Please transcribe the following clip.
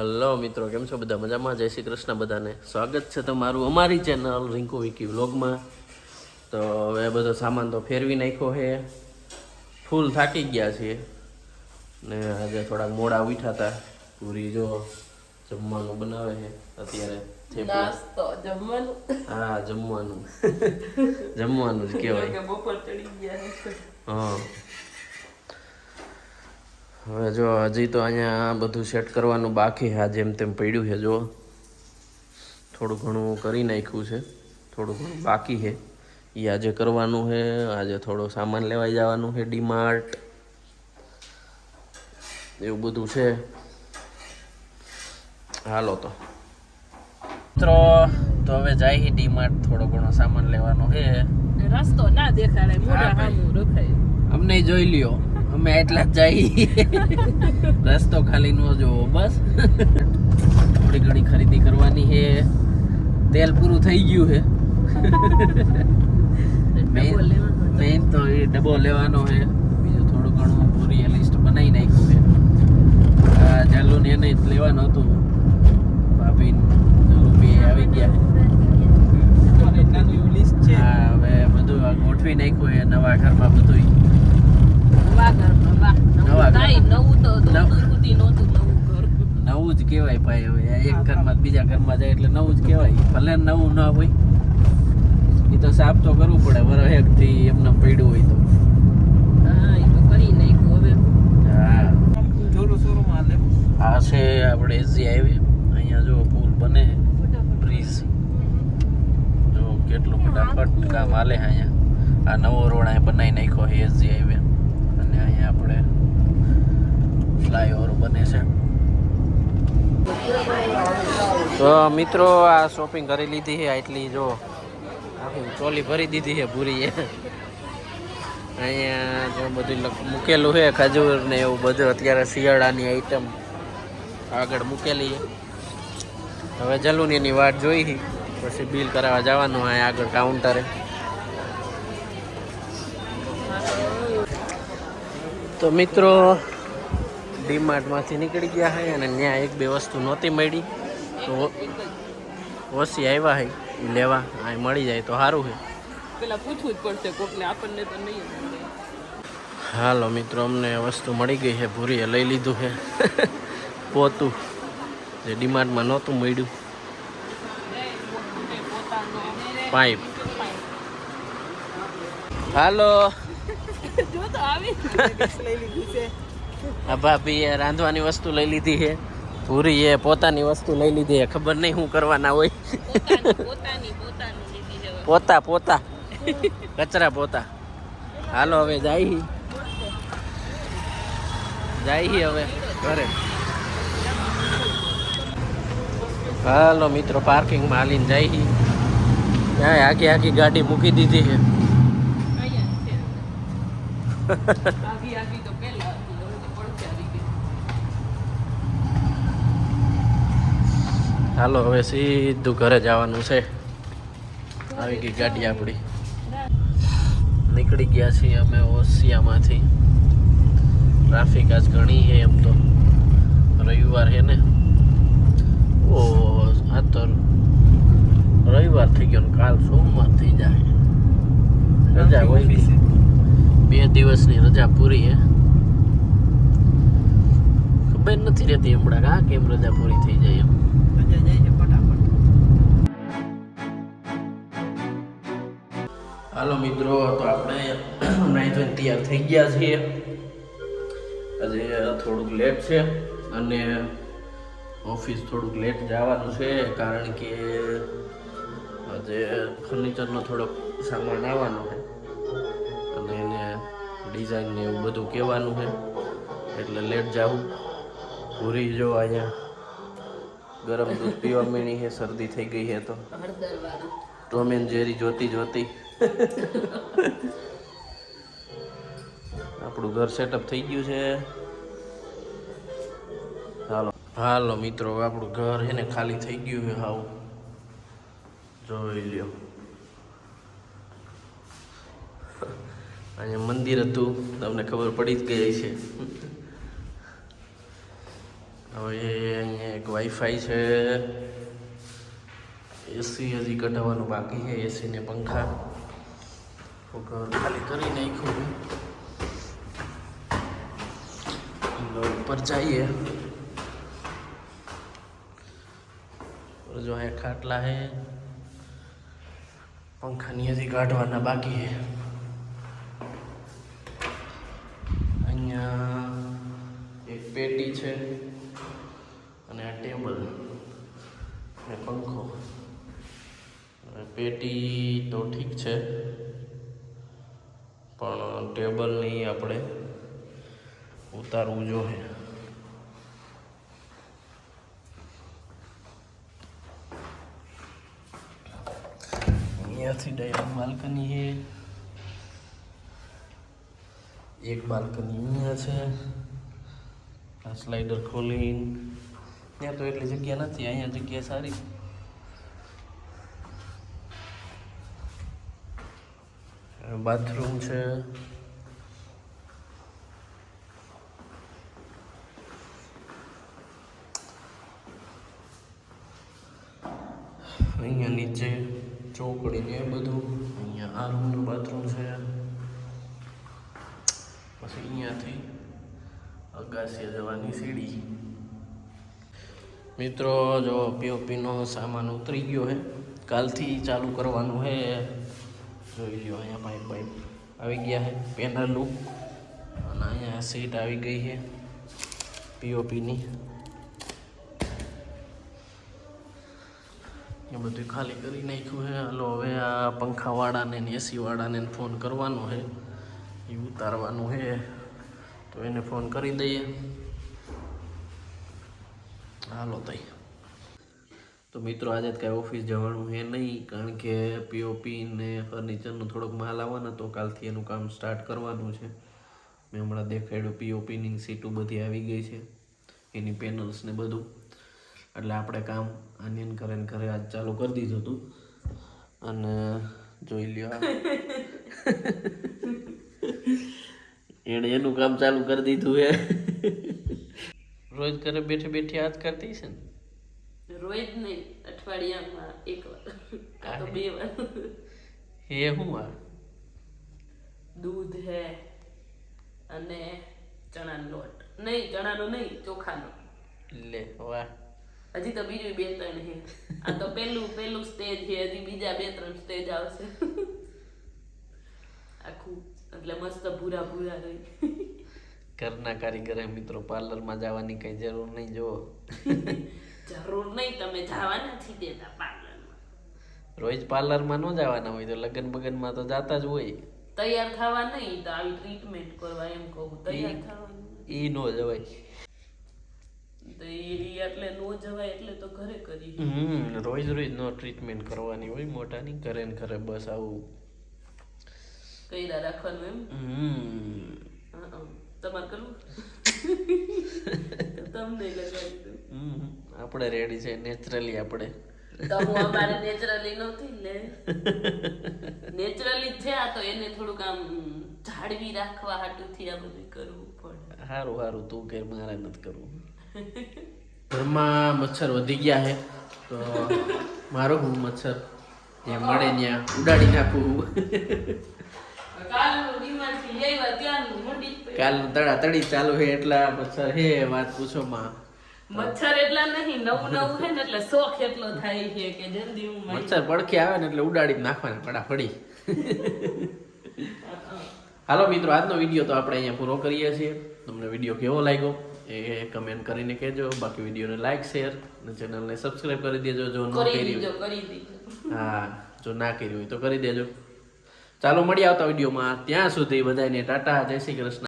Hello મિત્રો, કેમ છો બધા? મજામાં? જય શ્રી કૃષ્ણ બધાને. સ્વાગત છે તમારું અમારી ચેનલ રિંકુ વિકી વ્લોગમાં. તો હવે બધો સામાન તો ફેરવી નાખ્યો છે, ફૂલ થાકી ગયા છીએ ને આજે થોડાક મોડા ઉઠ્યા હતા. પૂરી જો જમવાનું બનાવે છે અત્યારે. નાસ્તો જમવાનું. હા, જમવાનું જમવાનું જ કહેવાય. બપોર ચડી ગયા. હા, હવે જો હજી તો અહીંયા બધું સેટ કરવાનું બાકી છે. જેમ તેમ પડ્યું છે, જો થોડું ઘણું કરી નાખ્યું છે, થોડું ઘણું બાકી છે. એ આજે કરવાનું છે. આજે થોડો સામાન લેવાઈ જવાનું છે ડીમાર્ટ, એવું બધું છે. હાલો તો મિત્રો, તો હવે જાય ડીમાર્ટ, થોડો ઘણો સામાન લેવાનો છે. રસ્તો ના દેખાડે, મોઢા સામું રખાય. અમને જોઈ લ્યો, અમે એટલા જ જઈએ, રસ્તો ખાલી નો જોવો બસ. થોડી ઘણી ખરીદી કરવાની છે. તેલ પૂરું થઈ ગયું છે. મેઇન તો એ ડબ્બો લેવાનો છે. બીજું થોડું ઘણું પૂરી લિસ્ટ બનાવી નાખ્યું છે. ચાલુ ને એને જ લેવાનું હતું. ભાભી ચાલુ બે આવી ગયા. હા, હવે બધું ગોઠવી નાખ્યું છે નવા ઘરમાં. બધું નવું જ કહેવાય ભાઈ. હવે એક ઘરમાં બીજા ઘરમાં જાય એટલે નવું જ કહેવાય. ભલે નવું ના હોય, એ તો સાફ તો કરવું પડે. વરસ થી એમને પડ્યું હોય તો. હા, એ તો કરી નાખ્યું હવે. હા, આ છે આપણે એસજી હાઈવે. અહીંયા જો પુલ બને, બ્રિજ જો કેટલું ફટાફટ કામ હાલે છે અહીંયા. આ નવો રોડ અહીંયા બનાવી નાખ્યો છે એસજી હાઈવે, અને અહીંયા આપણે ફ્લાયઓવર બને છે. તો મિત્રો, આ શોપિંગ કરી લીધી છે. એટલી જો આખી ચોલી ભરી દીધી છે પૂરી. અહીંયા જો બધું મૂકેલું છે, ખજૂર ને એવું બધું. અત્યારે શિયાળાની આઈટમ આગળ મૂકેલી છે. હવે જલુની એની વાટ જોઈ, પછી બિલ કરાવવા જવાનું હોય આગળ કાઉન્ટરે. તો મિત્રો, ડીમાર્ટમાંથી નીકળી ગયા છે અને ત્યાં એક બે વસ્તુ નહોતી મળી, તો ઓછી આવ્યા છે લેવા. આ મળી જાય તો સારું છે. પેલા પૂછવું જ પડશે કોકને, આપણને તો નહીં. હાલો મિત્રો, અમને વસ્તુ મળી ગઈ છે. ભૂરીએ લઈ લીધું છે પોતું, જે ડીમાર્ટમાં નહોતું મળ્યું. પાઇપ. હાલો, ભાભીએ રાંધવાની વસ્તુ લઈ લીધી છે. ભૂરીએ પોતાની વસ્તુ લઈ લીધી છે. ખબર નહીં શું કરવાના હોય. પોતા પોતા કચરા પોતા. હાલો હવે જાય હવે ઘરે. હાલો મિત્રો, પાર્કિંગમાં હાલીને જાય. ત્યાં આખી ગાડી મૂકી દીધી છે. હાલો હવે સીધું ઘરે જવાનું છે. આવી ગઈ ગાડી આપણી. નીકળી ગયા છીએ અમે ઓસિયામાંથી. ટ્રાફિક આજ ઘણી છે. એમ તો રવિવાર છે ને. ઓ, આ તો રવિવાર થઈ ગયો ને કાલ સોમવાર થઈ જાય. રજા હોય, 2 દિવસની રજા પૂરી છે. ખબર નથી રહેતી હમણાં હા કેમ રજા પૂરી થઈ જાય. એમ હાલો મિત્રો, તો આપણે નાઈ ધોઈને તૈયાર થઈ ગયા છીએ. આજે થોડુંક લેટ છે અને ઓફિસ થોડુંક લેટ જવાનું છે, કારણ કે આજે ફર્નિચરનો થોડોક સામાન આવવાનો છે અને એને ડિઝાઇન ને એવું બધું કહેવાનું છે, એટલે લેટ જાવું. પૂરી જો અહીંયા ગરમ દૂધ પીવા માંડી છે. શરદી થઈ ગઈ છે તો ટોમ એન્ડ જેરી જોતી આપણું ઘર સેટઅપ થઈ ગયું છે. હાલો મિત્રો, આપણું ઘર છે ને ખાલી થઈ ગયું છે. હાવ જોઈ લ્યો. અહીંયા મંદિર હતું, તમને ખબર પડી જ ગઈ છે. હવે અહીંયા એક વાઈફાઈ છે, એસી હજી કઢાવવાનું બાકી છે, એસી ને પંખા ઘર ખાલી કરી નાખ્યું. ઉપર જઈએ જો અહીંયા ખાટલા હે, પંખાની હજી કાઢવાના બાકી છે. અહીંયા એક પેટી છે અને આ ટેબલ અને પંખો. પેટી તો ઠીક છે પણ ટેબલની આપણે ઉતારવું જોઈએ. અહીંયાથી ડાયરેક્ટ બાલ્કની છે, એક બાલ્કની અહીંયા છે. આ સ્લાઇડર ખોલીને ત્યાં તો એટલી જગ્યા નથી, અહીંયા જગ્યા સારી. બાથરૂમ છે, અહીંયા નીચે ચોકડી ને બધું. અહીંયા આ રૂમનું બાથરૂમ છે. પછી અહીંયાથી અગાસીએ જવાની સીડી. મિત્રો જો પીઓપીનો સામાન ઉતરી ગયો છે, કાલથી ચાલુ કરવાનું છે. જોઈ લ્યો અહીંયા પાઇપ આવી ગયા છે, પેનલનું. અને અહીંયા સીટ આવી ગઈ છે પીઓપીની. એ બધું ખાલી કરી નાખ્યું છે. હાલો હવે આ પંખાવાળાને ને એસીવાળાને ફોન કરવાનો છે, એ ઉતારવાનું છે, તો એને ફોન કરી દઈએ. હાલો તઈ. તો મિત્રો આજે કાંઈ ઓફિસ જવાનું છે નહીં, કારણ કે પીઓપી ને ફર્નિચરનો થોડોક માલ આવવાનો તો કાલથી એનું કામ સ્ટાર્ટ કરવાનું છે. મેં હમણાં દેખાડ્યું પીઓપીની સીટો બધી આવી ગઈ છે, એની પેનલ્સ ને બધું. એટલે આપણે કામ આનયન કરે આજ ચાલુ કરી દીધું હતું. અને જોઈ લ્યો એણે એનું કામ ચાલુ કરી દીધું છે. રોજ ઘરે બેઠે બેઠી આજ કરતી છે ને? રોજ નહીં, અઠવાડિયામાં એક વાર કાં તો 2 વાર. હે હું આ દૂધ હે અને ચણાનો લોટ. નહીં, ચણાનો નહીં, ચોખાનો. લે વાહ. હજી તો બીજું 2-3 છે. આ તો પેલું સ્ટેજ છે, હજી બીજા 2-3 સ્ટેજ આવશે. આખું એટલે મસ્ત ભૂરા રહી. ઘરના કારીગર મિત્રો, પાર્લરમાં જવાની કઈ જરૂર નહીં. જો જરૂર નહીં, તમે જવા નથી દેતા પાર્લરમાં. રોજ પાર્લરમાં ન જવાના હોય તો લગન બગનમાં તો જાતા જ હોય. તૈયાર થવા નહીં તો આવી ટ્રીટમેન્ટ કરવા, એમ કહું. તૈયાર થવાનું ઈ નો જવાય. તો એ એટલે નો જવાય, એટલે તો ઘરે કરી. રોજ નો ટ્રીટમેન્ટ કરવાની હોય મોટાની. ઘરે ને ઘરે બસ આવું કઈરા રાખવાનું એમ. તમારે કરવું તમને લગાવી દઉં. આપણે રેડી છે નેચરલી. આપણે તો હું અમારે નેચરલી નથી લે, નેચરલી છે. આ તો એને થોડુંક આમ જાળવી રાખવા હાટુથી આ બધું કરવું પડે. સારું તું કે મારે નથી કરવું. ઘરમાં મચ્છર વધી ગયા છે તો મારો હું મચ્છર ત્યાં મળે ત્યાં ઉડાડી નાખું. કાલ તડાતડી ચાલુ છે એટલા મચ્છર હે, વાત પૂછો માં. મચ્છર એટલા નહીં, નવું છે ને એટલે શોખ એટલો થાય છે કે જલ્દી હું મચ્છર પડખે આવે ને એટલે ઉડાડી નાખવાના ફટાફડી. હાલો મિત્રો, આજનો વિડીયો તો આપણે અહીંયા પૂરો કરીએ છીએ. તમને વિડીયો કેવો લાગ્યો એ કમેન્ટ કરીને કહેજો. બાકી વિડીયોને લાઈક, શેર અને ચેનલને સબસ્ક્રાઇબ કરી દેજો જો ન કરી. હા, જો ના કર્યું હોય તો કરી દેજો. ચાલો મળીએ આવતા વિડીયોમાં. ત્યાં સુધી બધાને ટાટા, જય શ્રી કૃષ્ણ.